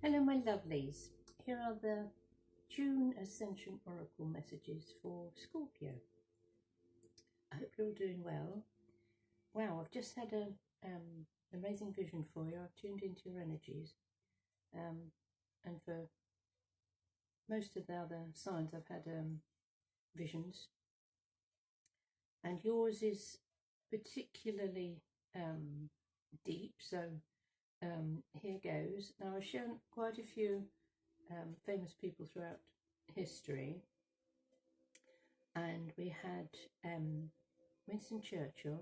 Hello my lovelies, here are the June Ascension Oracle Messages for Scorpio. I hope you're all doing well. Wow, I've just had an amazing vision for you. I've tuned into your energies, and for most of the other signs I've had visions, and yours is particularly deep, so here goes. Now I've shown quite a few famous people throughout history, and we had Winston Churchill,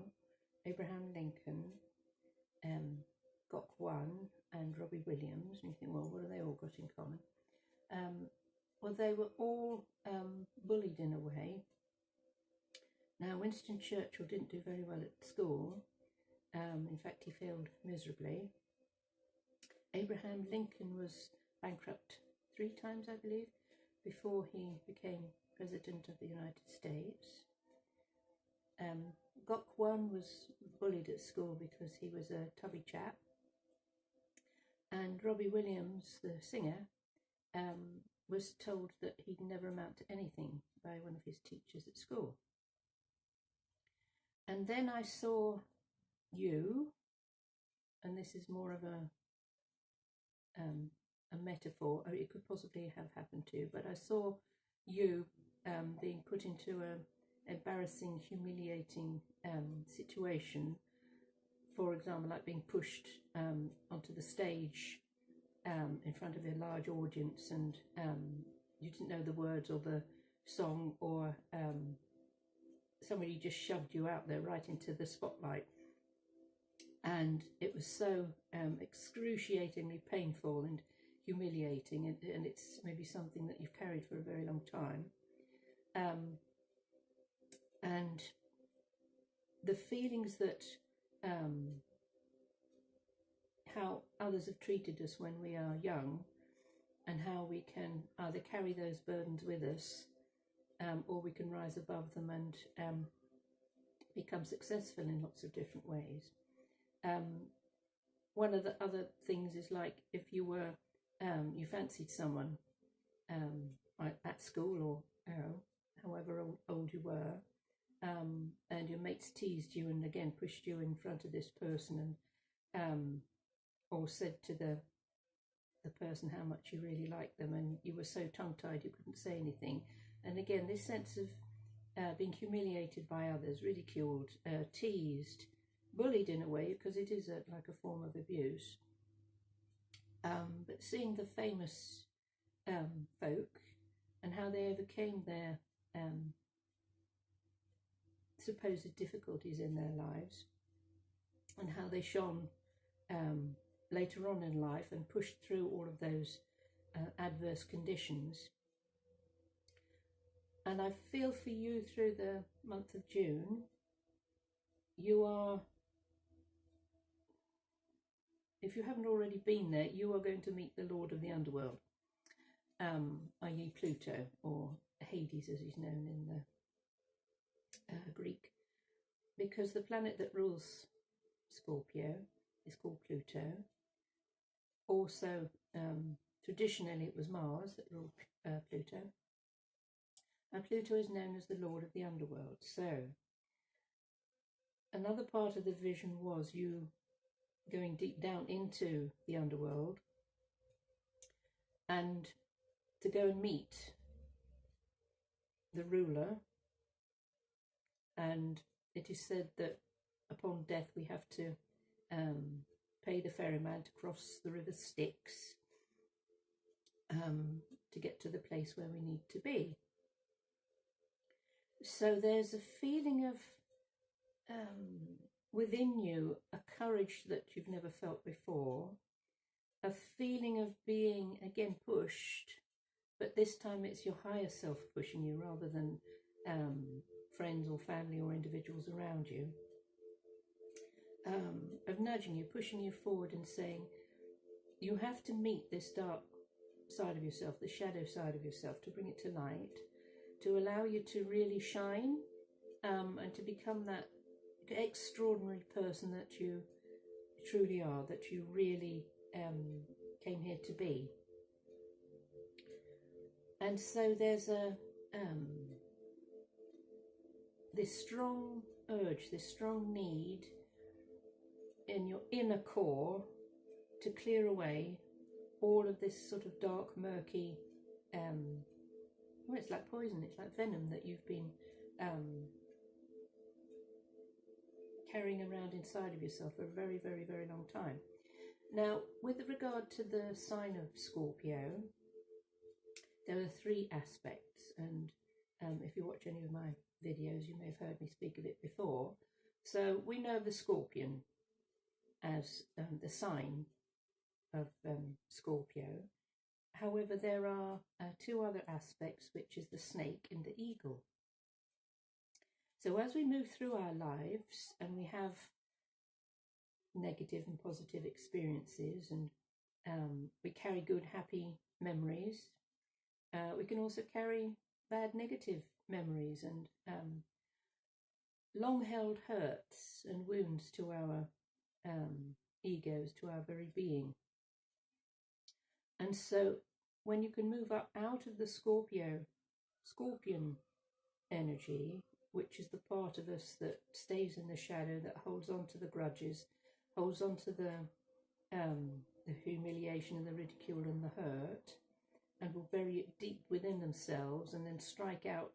Abraham Lincoln, Gok Wan and Robbie Williams, and you think, well, what have they all got in common? Well, they were all bullied in a way. Now, Winston Churchill didn't do very well at school. In fact, he failed miserably. Abraham Lincoln was bankrupt 3 times, I believe, before he became President of the United States. Gok Wan was bullied at school because he was a tubby chap. And Robbie Williams, the singer, was told that he'd never amount to anything by one of his teachers at school. And then I saw you, and this is more of a metaphor. It could possibly have happened to you, but I saw you being put into an embarrassing, humiliating situation. For example, like being pushed onto the stage in front of a large audience, and you didn't know the words or the song, or somebody just shoved you out there right into the spotlight. And it was so excruciatingly painful and humiliating, and it's maybe something that you've carried for a very long time. And the feelings that how others have treated us when we are young, and how we can either carry those burdens with us, or we can rise above them and become successful in lots of different ways. One of the other things is, like, if you were you fancied someone at school, or however old you were, and your mates teased you and again pushed you in front of this person, and or said to the person how much you really liked them, and you were so tongue-tied you couldn't say anything. And again, this sense of being humiliated by others, ridiculed, teased, bullied in a way, because it is like a form of abuse. But seeing the famous folk and how they overcame their supposed difficulties in their lives, and how they shone later on in life and pushed through all of those adverse conditions. And I feel for you through the month of June, you are, if you haven't already been there, you are going to meet the Lord of the Underworld, i.e. Pluto, or Hades as he's known in the Greek, because the planet that rules Scorpio is called Pluto. Also, traditionally it was Mars that ruled Pluto, and Pluto is known as the Lord of the Underworld. So another part of the vision was you going deep down into the underworld, and to go and meet the ruler. And it is said that upon death we have to pay the ferryman to cross the river Styx to get to the place where we need to be. So there's a feeling of within you, a courage that you've never felt before, a feeling of being again pushed, but this time it's your higher self pushing you rather than friends or family or individuals around you, of nudging you, pushing you forward and saying, you have to meet this dark side of yourself, the shadow side of yourself, to bring it to light, to allow you to really shine, and to become that extraordinary person that you truly are, that you really came here to be. And so there's a this strong urge, this strong need in your inner core to clear away all of this sort of dark, murky, well, it's like poison, it's like venom that you've been carrying around inside of yourself for a very, very, very long time. Now, with regard to the sign of Scorpio, there are 3 aspects, and if you watch any of my videos, you may have heard me speak of it before. So we know the Scorpion as the sign of Scorpio. However, there are 2 other aspects, which is the snake and the eagle. So as we move through our lives and we have negative and positive experiences, and we carry good, happy memories, we can also carry bad, negative memories and long-held hurts and wounds to our egos, to our very being. And so when you can move up out of the Scorpion energy, which is the part of us that stays in the shadow, that holds on to the grudges, holds on to the humiliation and the ridicule and the hurt, and will bury it deep within themselves and then strike out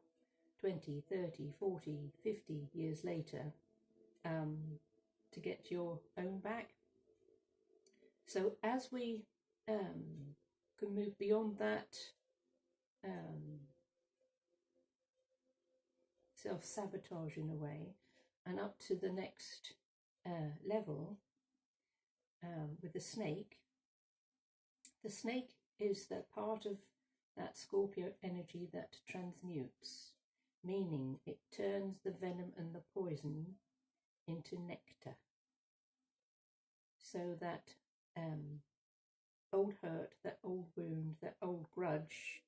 20, 30, 40, 50 years later to get your own back. So as we can move beyond that self-sabotage in a way, and up to the next level with the snake. The snake is that part of that Scorpio energy that transmutes, meaning it turns the venom and the poison into nectar, so that old hurt, that old wound, that old grudge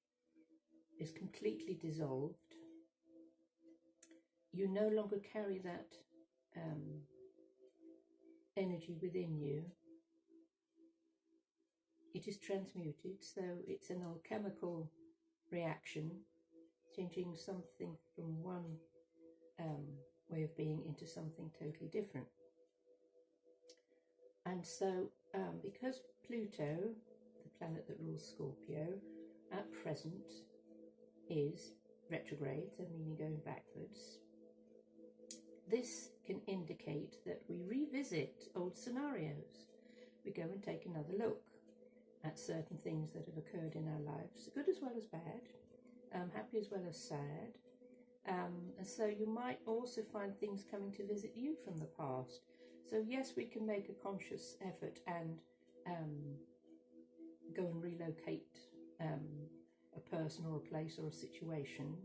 is completely dissolved. You no longer carry that energy within you. It is transmuted, so it's an alchemical reaction, changing something from one way of being into something totally different. And so because Pluto, the planet that rules Scorpio, at present is retrograde, so meaning going backwards, this can indicate that we revisit old scenarios. We go and take another look at certain things that have occurred in our lives, good as well as bad, happy as well as sad. And so you might also find things coming to visit you from the past. So yes, we can make a conscious effort and go and relocate a person or a place or a situation,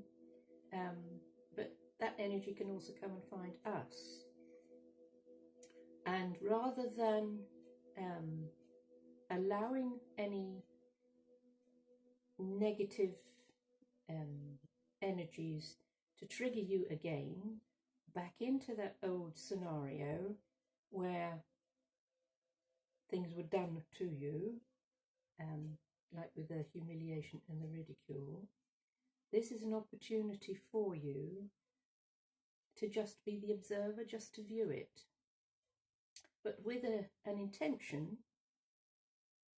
but that energy can also come and find us. And rather than allowing any negative energies to trigger you again back into that old scenario where things were done to you, like with the humiliation and the ridicule, this is an opportunity for you to just be the observer, just to view it, but with an intention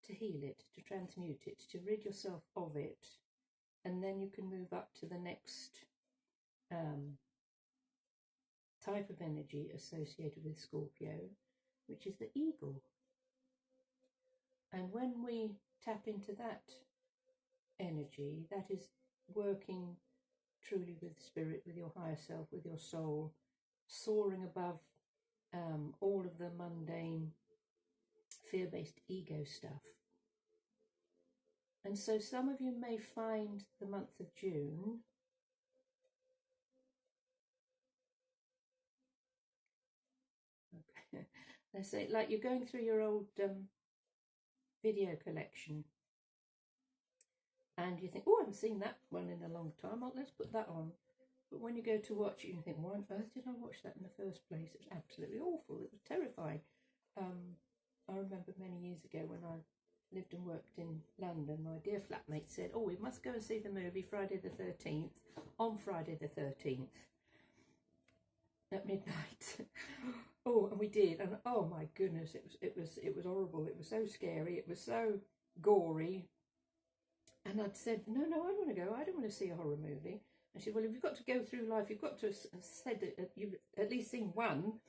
to heal it, to transmute it, to rid yourself of it, and then you can move up to the next type of energy associated with Scorpio, which is the eagle. And when we tap into that energy, that is working truly with spirit, with your higher self, with your soul, soaring above all of the mundane, fear-based ego stuff. And so some of you may find the month of June let's say, like you're going through your old video collection and you think, oh, I haven't seen that one in a long time, let's put that on. But when you go to watch it, you think, why on earth did I watch that in the first place? It was absolutely awful. It was terrifying. I remember many years ago when I lived and worked in London, my dear flatmate said, oh, we must go and see the movie Friday the 13th, on Friday the 13th at midnight. Oh, and we did, and oh my goodness, it was horrible. It was so scary. It was so gory. And I'd said, no, I want to go. I don't want to see a horror movie. And she said, well, if you've got to go through life, you've got to have said that you've at least seen one.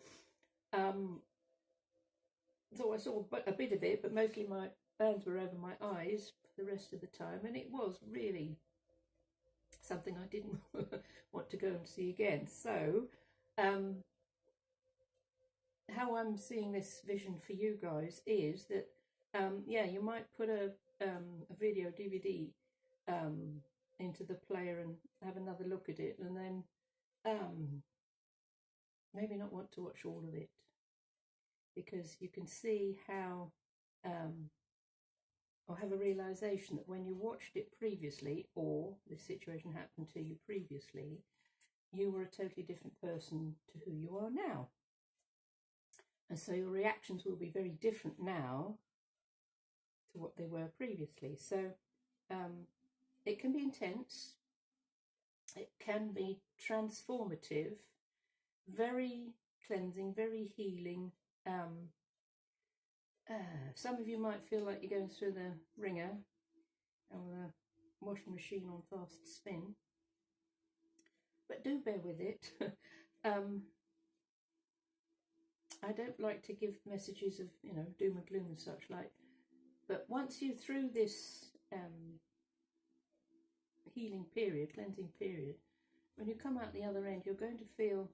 So I saw a bit of it, but mostly my bands were over my eyes for the rest of the time, and it was really something I didn't want to go and see again. So how I'm seeing this vision for you guys is that yeah, you might put a video DVD into the player and have another look at it, and then maybe not want to watch all of it, because you can see how or have a realization that when you watched it previously, or this situation happened to you previously, you were a totally different person to who you are now. And so your reactions will be very different now to what they were previously. So it can be intense, it can be transformative, very cleansing, very healing. Some of you might feel like you're going through the ringer or the washing machine on fast spin, but do bear with it. I don't like to give messages of, you know, doom and gloom and such like, but once you're through this healing period, cleansing period, when you come out the other end, you're going to feel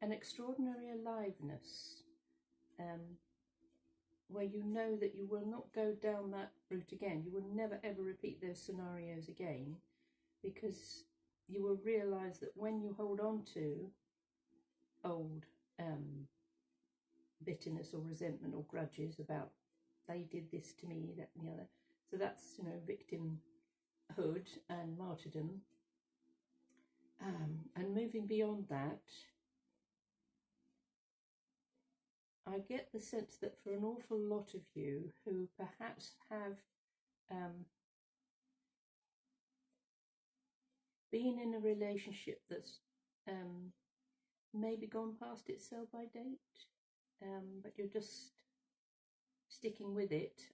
an extraordinary aliveness, where you know that you will not go down that route again. You will never ever repeat those scenarios again, because you will realise that when you hold on to old bitterness or resentment or grudges about they did this to me, that and the other, so that's, you know, victimhood and martyrdom, and moving beyond that, I get the sense that for an awful lot of you who perhaps have been in a relationship that's maybe gone past its sell-by date, but you're just sticking with it,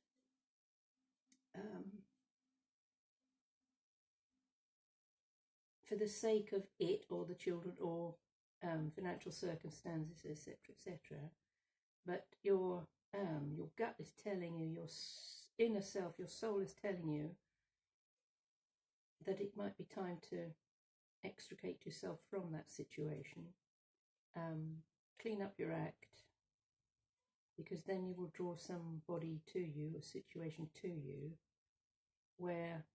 for the sake of it or the children or financial circumstances, etc., etc. But your gut is telling you, your inner self, your soul is telling you that it might be time to extricate yourself from that situation, clean up your act, because then you will draw somebody to you, a situation to you, where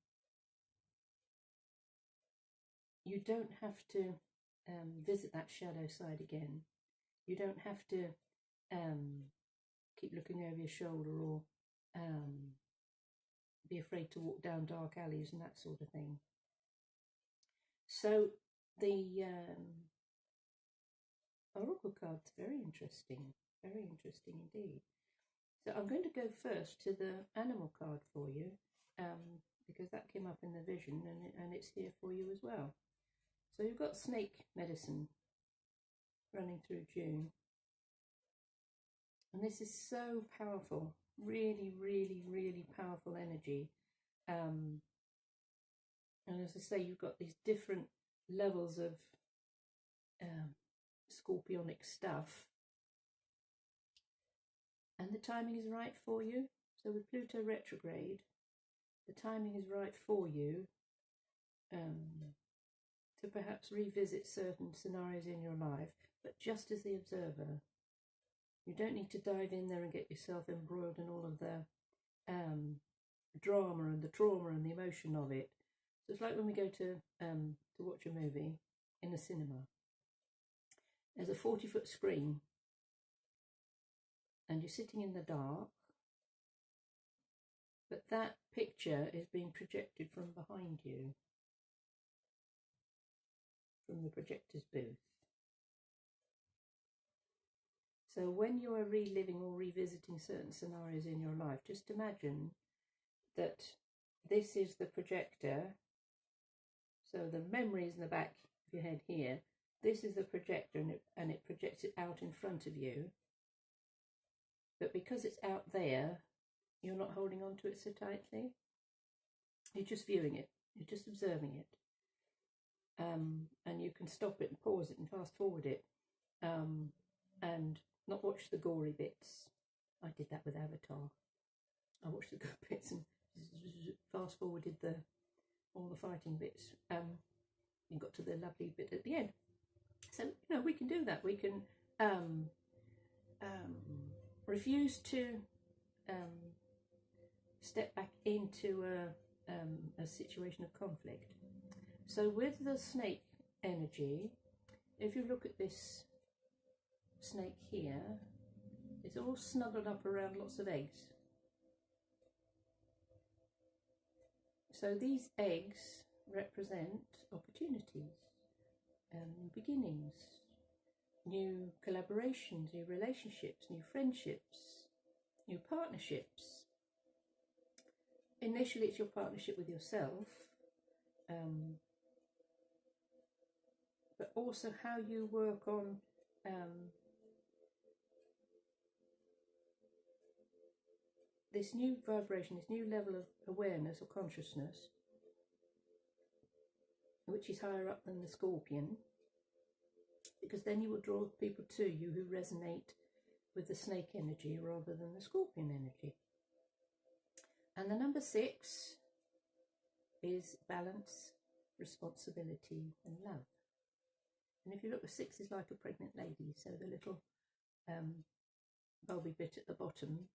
you don't have to visit that shadow side again. You don't have to keep looking over your shoulder or be afraid to walk down dark alleys and that sort of thing. So the Oracle card's very interesting indeed. So I'm going to go first to the animal card for you, because that came up in the vision, and it's here for you as well. So you've got snake medicine running through June, and this is so powerful, really, really, really powerful energy. And as I say, you've got these different levels of scorpionic stuff, and the timing is right for you. So with Pluto retrograde, the timing is right for you to perhaps revisit certain scenarios in your life, but just as the observer. You don't need to dive in there and get yourself embroiled in all of the drama and the trauma and the emotion of it. So it's like when we go to watch a movie in a cinema. There's a 40-foot screen, and you're sitting in the dark, but that picture is being projected from behind you, from the projector's booth. So when you are reliving or revisiting certain scenarios in your life, just imagine that this is the projector. So the memory is in the back of your head here. This is the projector, and it projects it out in front of you. But because it's out there, you're not holding on to it so tightly. You're just viewing it. You're just observing it. And you can stop it and pause it and fast forward it. And not watch the gory bits. I did that with Avatar. I watched the good bits and fast forwarded all the fighting bits. And got to the lovely bit at the end. So, you know, we can do that. We can refuse to step back into a situation of conflict. So with the snake energy, if you look at this snake here, it's all snuggled up around lots of eggs. So these eggs represent opportunities, new beginnings, new collaborations, new relationships, new friendships, new partnerships. Initially it's your partnership with yourself, but also how you work on this new vibration, this new level of awareness or consciousness, which is higher up than the Scorpion, because then you will draw people to you who resonate with the snake energy rather than the Scorpion energy. And the number 6 is balance, responsibility and love. And if you look, 6 is like a pregnant lady, so the little bulby bit at the bottom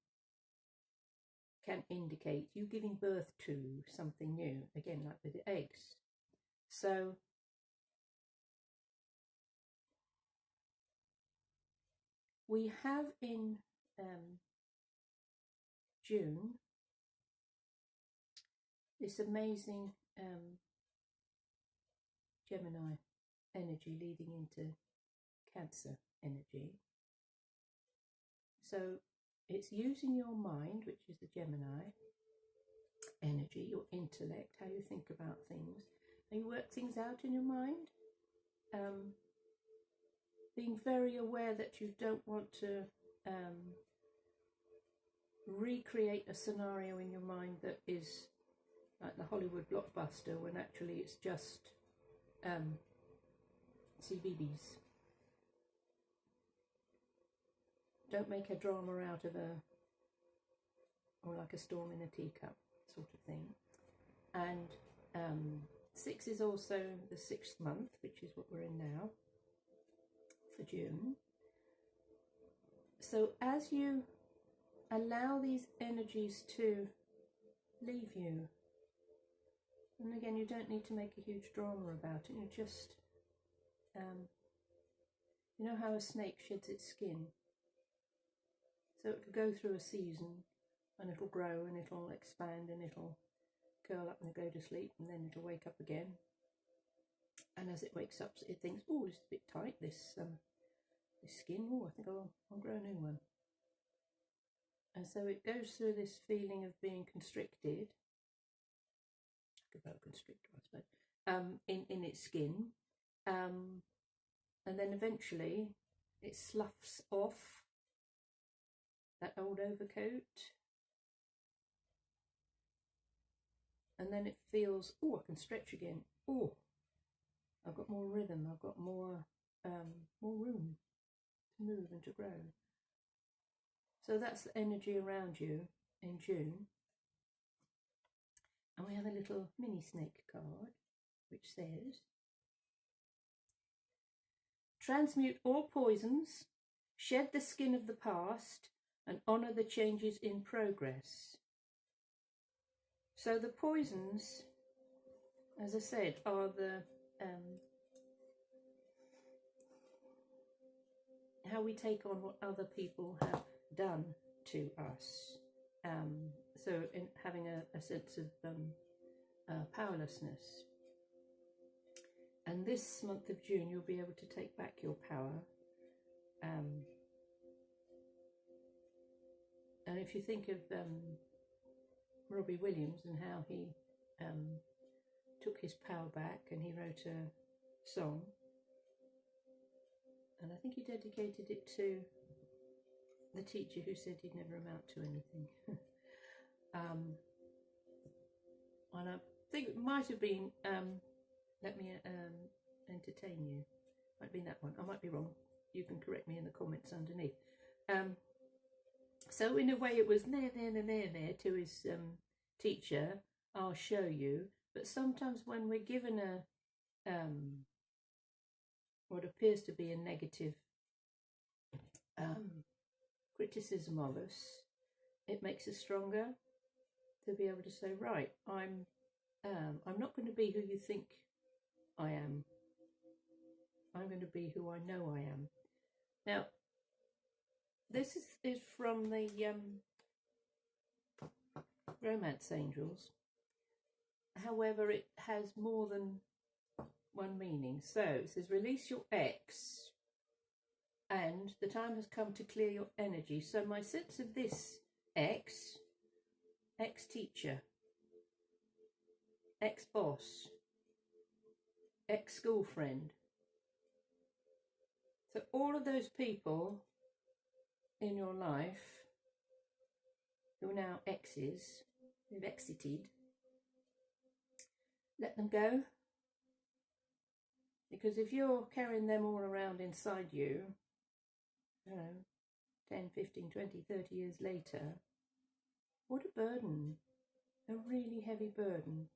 can indicate you giving birth to something new, again like with the eggs. So we have in June this amazing Gemini energy leading into Cancer energy. So it's using your mind, which is the Gemini energy, your intellect, how you think about things, how you work things out in your mind, being very aware that you don't want to recreate a scenario in your mind that is like the Hollywood blockbuster, when actually it's just CBBS. Don't make a drama out of or like a storm in a teacup sort of thing. And 6 is also the 6th month, which is what we're in now, for June. So as you allow these energies to leave you, and again, you don't need to make a huge drama about it, you just, you know how a snake sheds its skin? So it will go through a season, and it'll grow, and it'll expand, and it'll curl up and go to sleep, and then it'll wake up again. And as it wakes up, it thinks, oh, it's a bit tight, this skin, oh, I think I'll grow a new one. And so it goes through this feeling of being constricted, like a boa constrictor, I suppose, in its skin. And then eventually it sloughs off that old overcoat, and then it feels, oh, I can stretch again, oh, I've got more rhythm, I've got more room to move and to grow. So that's the energy around you in June. And we have a little mini snake card which says, transmute all poisons, shed the skin of the past, and honour the changes in progress. So the poisons, as I said, are the how we take on what other people have done to us. So in having a sense of powerlessness. And this month of June, you'll be able to take back your power if you think of Robbie Williams and how he took his power back and he wrote a song, and I think he dedicated it to the teacher who said he'd never amount to anything. And I think it might have been Let Me Entertain You. Might have been that one. I might be wrong. You can correct me in the comments underneath. So in a way it was there to his teacher, I'll show you. But sometimes when we're given a what appears to be a negative criticism of us, it makes us stronger to be able to say, right, I'm not going to be who you think I am. I'm going to be who I know I am. Now, this is from the Romance Angels. However, it has more than one meaning. So it says, release your ex, and the time has come to clear your energy. So my sense of this ex-teacher, ex-boss, ex-school friend. So all of those people in your life who are now exes, who've exited, let them go. Because if you're carrying them all around inside you, 10, 15, 20, 30 years later, what a burden, a really heavy burden.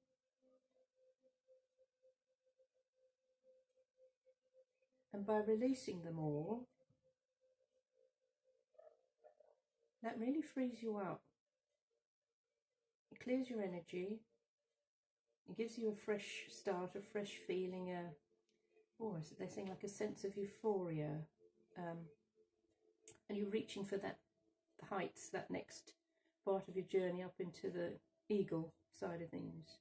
And by releasing them all, that really frees you up. It clears your energy. It gives you a fresh start, a fresh feeling, they're saying like a sense of euphoria. And you're reaching for that heights, that next part of your journey up into the eagle side of things.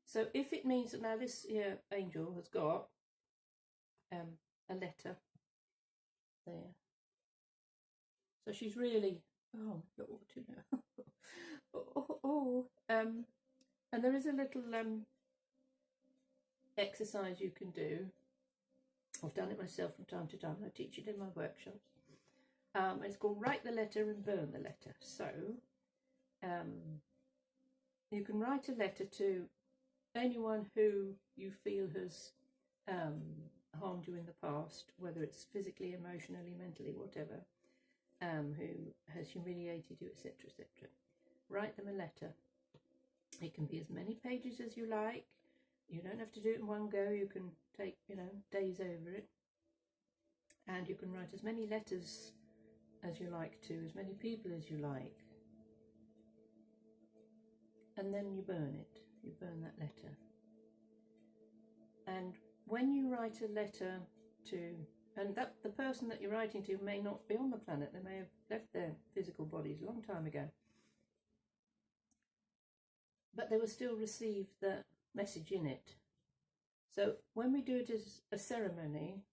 So if it means that now this here angel has got a letter there. So she's really, oh my God, you know. And there is a little exercise you can do. I've done it myself from time to time. I teach it in my workshops. It's called Write the Letter and Burn the Letter. So you can write a letter to anyone who you feel has harmed you in the past, whether it's physically, emotionally, mentally, whatever, who has humiliated you, etc., etc. Write them a letter. It can be as many pages as you like. You don't have to do it in one go. You can take, days over it. And you can write as many letters as you like to, as many people as you like. And then you burn it. You burn that letter. And when you write a letter to, and that the person that you're writing to may not be on the planet. They may have left their physical bodies a long time ago. But they will still receive the message in it. So when we do it as a ceremony,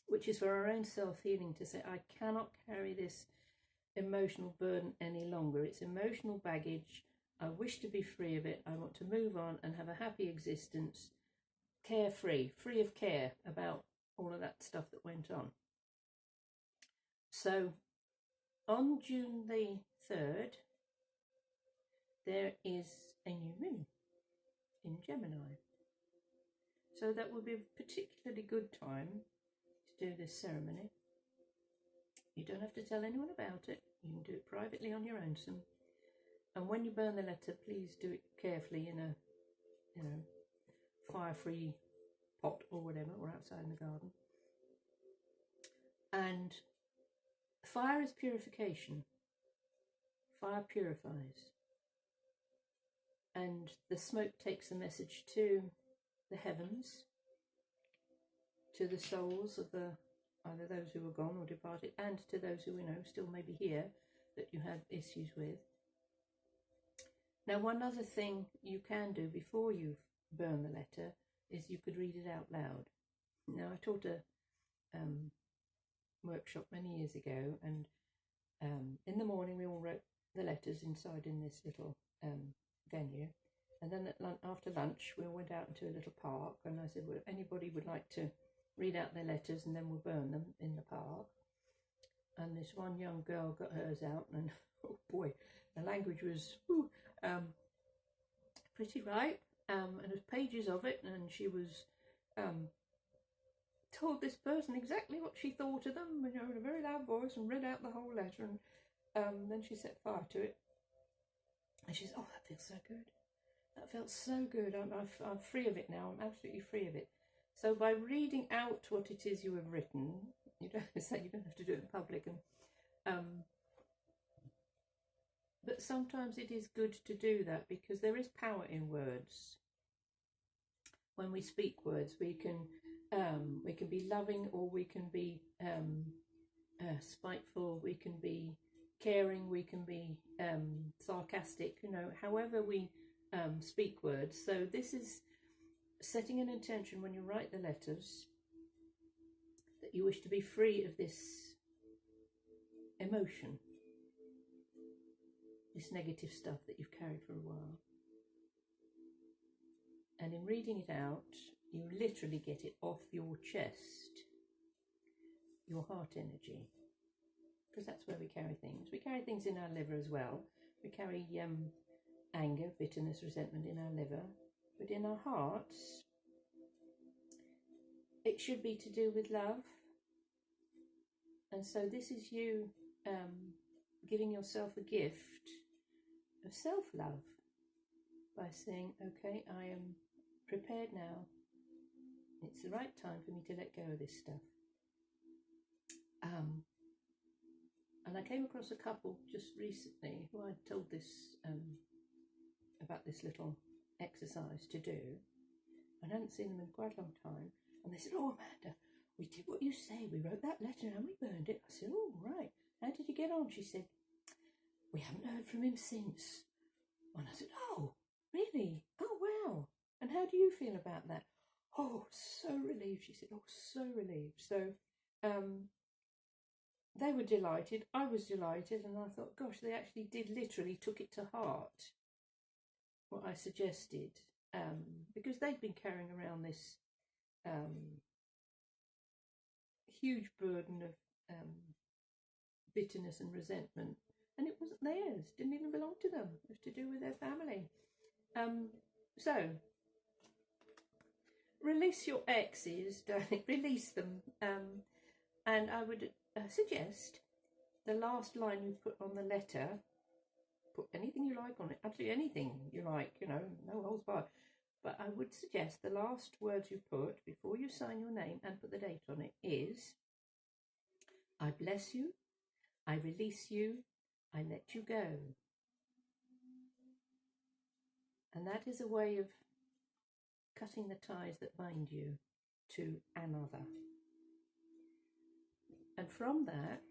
which is for our own self-healing, to say, I cannot carry this emotional burden any longer. It's emotional baggage. I wish to be free of it. I want to move on and have a happy existence, carefree, free of care about all of that stuff that went on. So on June the 3rd, there is a new moon in Gemini. So that would be a particularly good time to do this ceremony. You don't have to tell anyone about it. You can do it privately on your own. And when you burn the letter, please do it carefully in a fire-free pot or whatever, or outside in the garden. And fire is purification. Fire purifies. And the smoke takes the message to the heavens, to the souls of either those who are gone or departed, and to those who still may be here that you have issues with. Now, one other thing you can do before you burn the letter is you could read it out loud. Now, I taught workshop many years ago, and in the morning we all wrote the letters inside in this little venue, and then after lunch we went out into a little park, and I said, well, if anybody would like to read out their letters, and then we'll burn them in the park. And this one young girl got hers out, and oh boy, the language was pretty ripe, and there's pages of it, and she was told this person exactly what she thought of them, you know, in a very loud voice, and read out the whole letter, and then she set fire to it, and she said, oh, that feels so good. That felt so good. I'm free of it now. I'm absolutely free of it. So by reading out what it is you have written, you don't say you don't have to do it in public, and but sometimes it is good to do that, because there is power in words. When we speak words, we can be loving, or we can be spiteful, we can be caring, we can be sarcastic, you know, however we speak words. So this is setting an intention when you write the letters that you wish to be free of this emotion, this negative stuff that you've carried for a while. And in reading it out, you literally get it off your chest, your heart energy, because that's where we carry things. We carry things in our liver as well. We carry anger, bitterness, resentment in our liver, but in our hearts, it should be to do with love. And so this is you giving yourself a gift of self-love by saying, okay, I am prepared now. It's the right time for me to let go of this stuff. And I came across a couple just recently who I'd told this about this little exercise to do. I hadn't seen them in quite a long time, and they said, oh, Amanda, we did what you say. We wrote that letter and we burned it. I said, oh, right. How did you get on? She said, we haven't heard from him since. And I said, oh, really? Oh, wow. And how do you feel about that? Oh, so relieved. She said, oh, so relieved. So they were delighted. I was delighted. And I thought, gosh, they actually did literally took it to heart, what I suggested, because they'd been carrying around this huge burden of bitterness and resentment. And it wasn't theirs, didn't even belong to them. It was to do with their family. So, release your exes, darling, release them. And I would suggest the last line you put on the letter, put anything you like on it, absolutely anything you like, you know, no holds barred. But I would suggest the last words you put before you sign your name and put the date on it is, I bless you, I release you, I let you go. And that is a way of cutting the ties that bind you to another. And from that,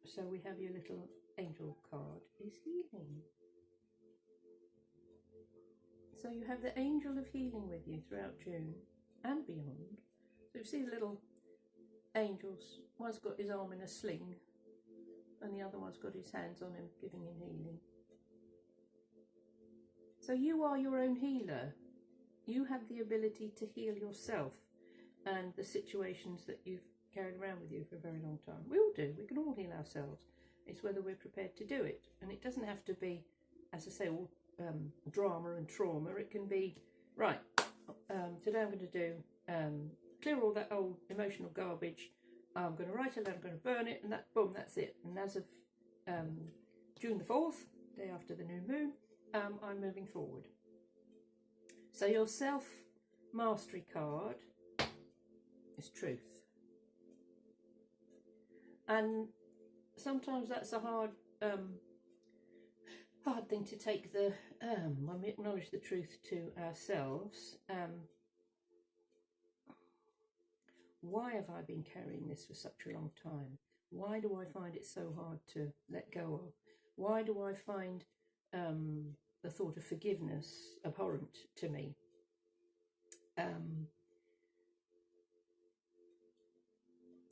so we have your little angel card, is healing. So you have the angel of healing with you throughout June and beyond. So you see the little angels. One's got his arm in a sling and the other one's got his hands on him, giving him healing. So you are your own healer. You have the ability to heal yourself and the situations that you've carried around with you for a very long time. We all do. We can all heal ourselves. It's whether we're prepared to do it. And it doesn't have to be, as I say, all drama and trauma. It can be, right, today I'm going to do, clear all that old emotional garbage. I'm going to write a letter, I'm going to burn it, and that, boom, that's it. And as of June the 4th, day after the new moon, I'm moving forward. So your self-mastery card is truth. And sometimes that's a hard thing to take when we acknowledge the truth to ourselves. Why have I been carrying this for such a long time? Why do I find it so hard to let go of? Why do I find the thought of forgiveness abhorrent to me?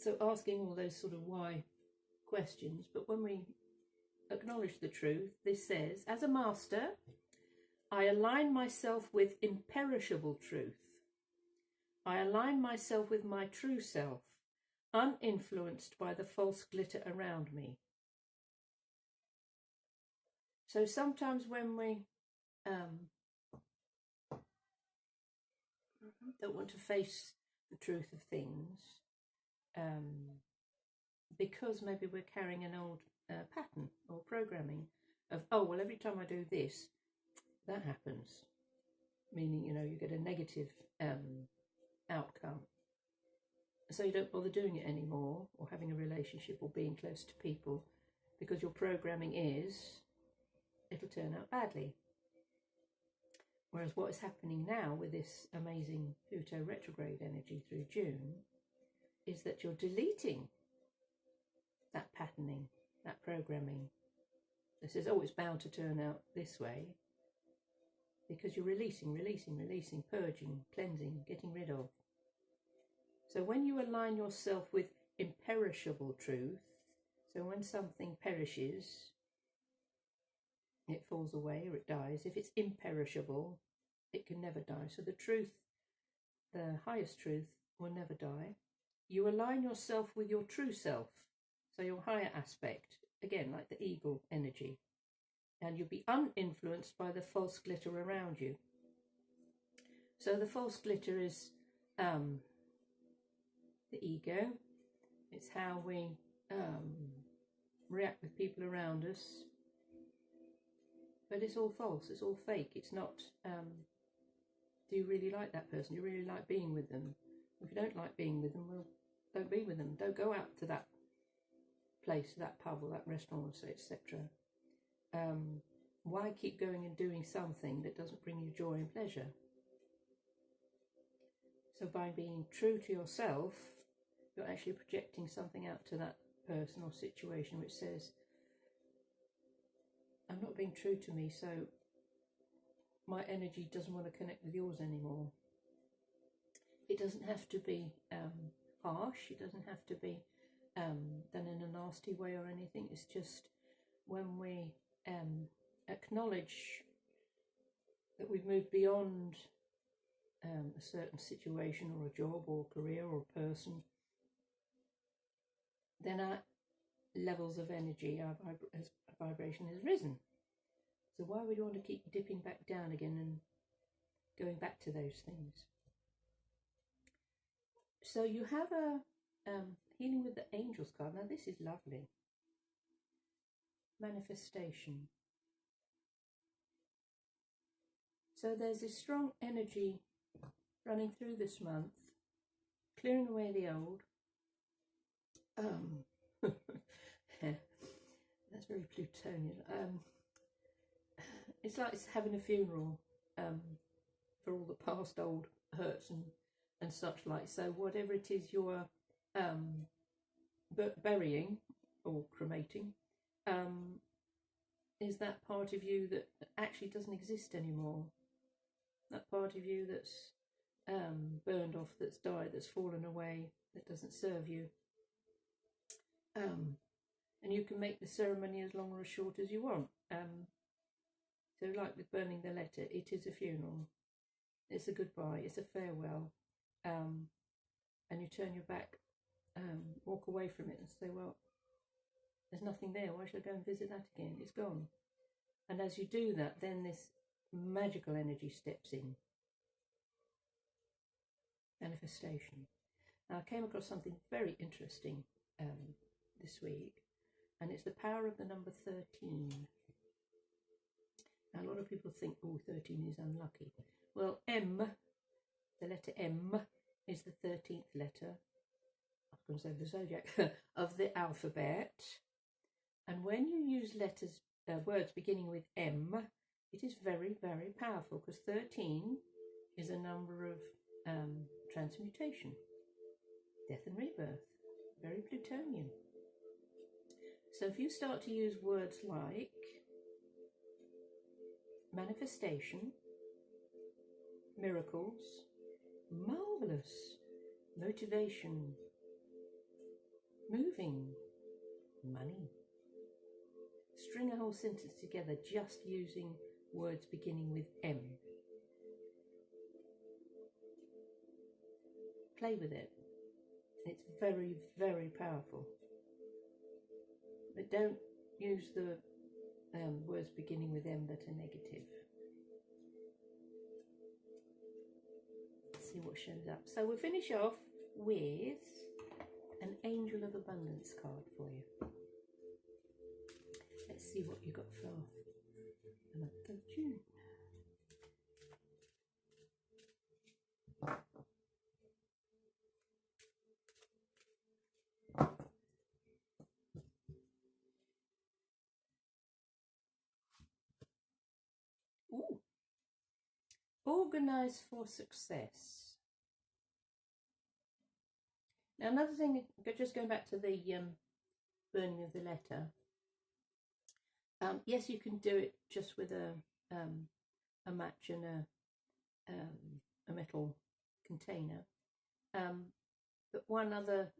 So asking all those sort of why questions, but when we acknowledge the truth, this says, as a master, I align myself with imperishable truth. I align myself with my true self, uninfluenced by the false glitter around me. So sometimes when we don't want to face the truth of things, because maybe we're carrying an old pattern or programming of, oh, well, every time I do this, that happens. Meaning, you know, you get a negative outcome. So you don't bother doing it anymore, or having a relationship or being close to people, because your programming is, it'll turn out badly. Whereas what is happening now with this amazing Pluto retrograde energy through June is that you're deleting that patterning, that programming. This is, oh, it's bound to turn out this way, because you're releasing, purging, cleansing, getting rid of. So when you align yourself with imperishable truth, so when something perishes, it falls away or it dies. If it's imperishable, it can never die. So the truth, the highest truth, will never die. You align yourself with your true self, so your higher aspect, again, like the eagle energy. And you'll be uninfluenced by the false glitter around you. So the false glitter is the ego. It's how we react with people around us. But it's all false, it's all fake. It's not, do you really like that person? Do you really like being with them? If you don't like being with them, well, don't be with them. Don't go out to that place, that pub or that restaurant, etc. Why keep going and doing something that doesn't bring you joy and pleasure? So by being true to yourself, you're actually projecting something out to that person or situation which says, I'm not being true to me, so my energy doesn't want to connect with yours anymore. It doesn't have to be harsh. It doesn't have to be done in a nasty way or anything. It's just when we acknowledge that we've moved beyond a certain situation or a job or career or a person, then our levels of energy, our vibration has risen. So why would you want to keep dipping back down again and going back to those things? So you have a healing with the angels card. Now this is lovely. Manifestation. So there's this strong energy running through this month, clearing away the old. That's very Plutonian. It's like it's having a funeral for all the past old hurts and such like. So whatever it is you're burying or cremating, is that part of you that actually doesn't exist anymore. That part of you that's burned off, that's died, that's fallen away, that doesn't serve you. And you can make the ceremony as long or as short as you want. So like with burning the letter, it is a funeral. It's a goodbye, it's a farewell. And you turn your back, walk away from it and say, well, there's nothing there. Why should I go and visit that again? It's gone. And as you do that, then this magical energy steps in. Manifestation. Now, I came across something very interesting this week, and it's the power of the number 13. Now, a lot of people think, oh, 13 is unlucky. Well, M, the letter M, is the 13th letter, I was going to say the zodiac, of the alphabet. And when you use letters, words beginning with M, it is very, very powerful, because 13 is a number of transmutation, death and rebirth, very Plutonian. So if you start to use words like manifestation, miracles, marvelous, motivation, moving money. String a whole sentence together just using words beginning with M. Play with it. It's very, very powerful. But don't use the words beginning with M that are negative. Let's see what shows up. So we'll finish off with an Angel of Abundance card for you. Let's see what you got for the month of June. Ooh. Organize for success. Now another thing, just going back to the burning of the letter. Yes, you can do it just with a match and a metal container. But one other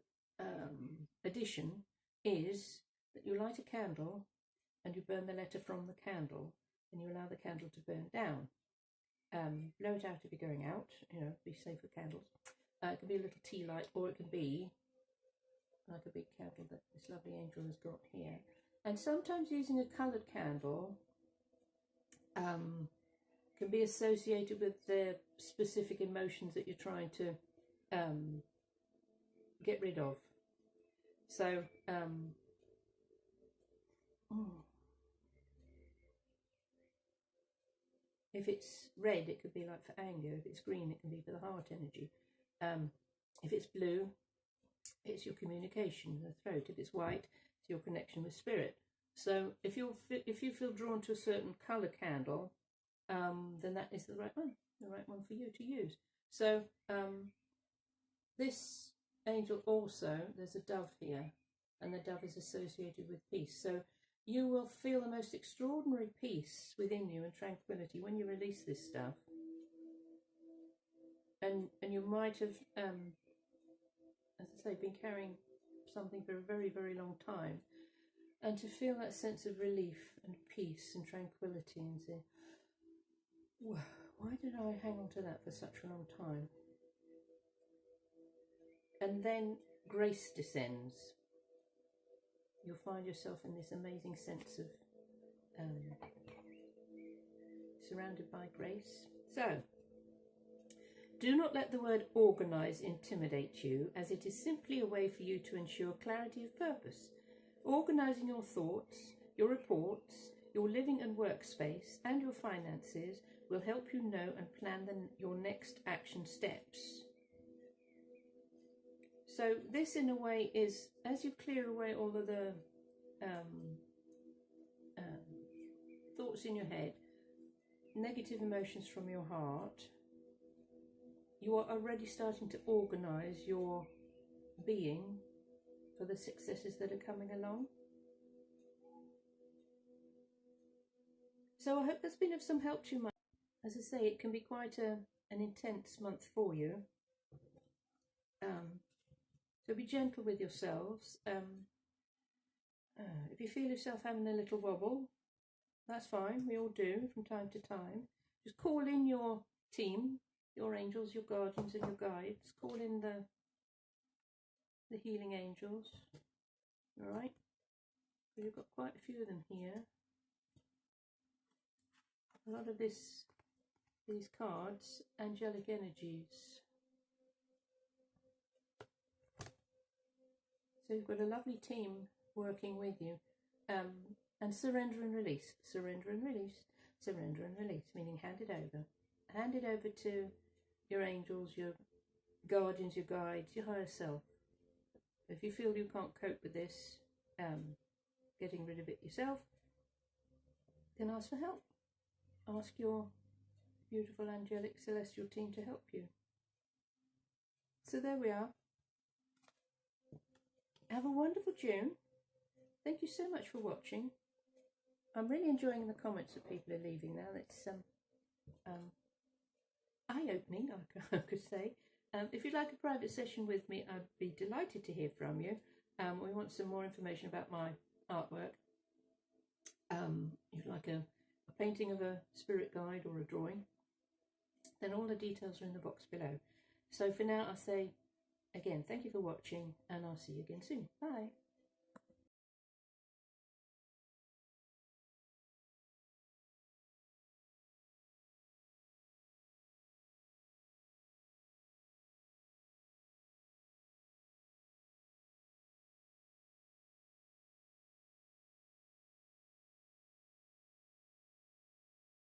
addition is that you light a candle and you burn the letter from the candle, and you allow the candle to burn down. Blow it out if you're going out, be safe with candles. It can be a little tea light, or it can be like a big candle that this lovely angel has got here. And sometimes using a coloured candle can be associated with the specific emotions that you're trying to get rid of. So, if it's red, it could be like for anger. If it's green, it can be for the heart energy. If it's blue, it's your communication, the throat. If it's white, it's your connection with spirit. So if you feel drawn to a certain colour candle, then that is the right one for you to use. So this angel also, there's a dove here, and the dove is associated with peace. So you will feel the most extraordinary peace within you and tranquility when you release this stuff. And you might have, as I say, been carrying something for a very, very long time. And to feel that sense of relief and peace and tranquility and say, why did I hang on to that for such a long time? And then grace descends. You'll find yourself in this amazing sense of surrounded by grace. So, do not let the word organize intimidate you, as it is simply a way for you to ensure clarity of purpose. Organizing your thoughts, your reports, your living and workspace, and your finances will help you know and plan your next action steps. So this, in a way, is as you clear away all of the thoughts in your head, negative emotions from your heart, you are already starting to organize your being for the successes that are coming along. So I hope that's been of some help to you. As I say, it can be quite an intense month for you. So be gentle with yourselves. If you feel yourself having a little wobble, that's fine. We all do from time to time. Just call in your team, your angels, your guardians and your guides. Call in the healing angels. All right? So you've got quite a few of them here. A lot of these cards, angelic energies. So you've got a lovely team working with you. And surrender and release. Surrender and release. Surrender and release, meaning hand it over. Hand it over to your angels, your guardians, your guides, your higher self. If you feel you can't cope with this, getting rid of it yourself, then ask for help. Ask your beautiful angelic celestial team to help you. So there we are. Have a wonderful June. Thank you so much for watching. I'm really enjoying the comments that people are leaving now. It's eye-opening, I could say. If you'd like a private session with me, I'd be delighted to hear from you. We want some more information about my artwork. You'd like a painting of a spirit guide or a drawing, then all the details are in the box below. So for now, I'll say again, thank you for watching, and I'll see you again soon. Bye.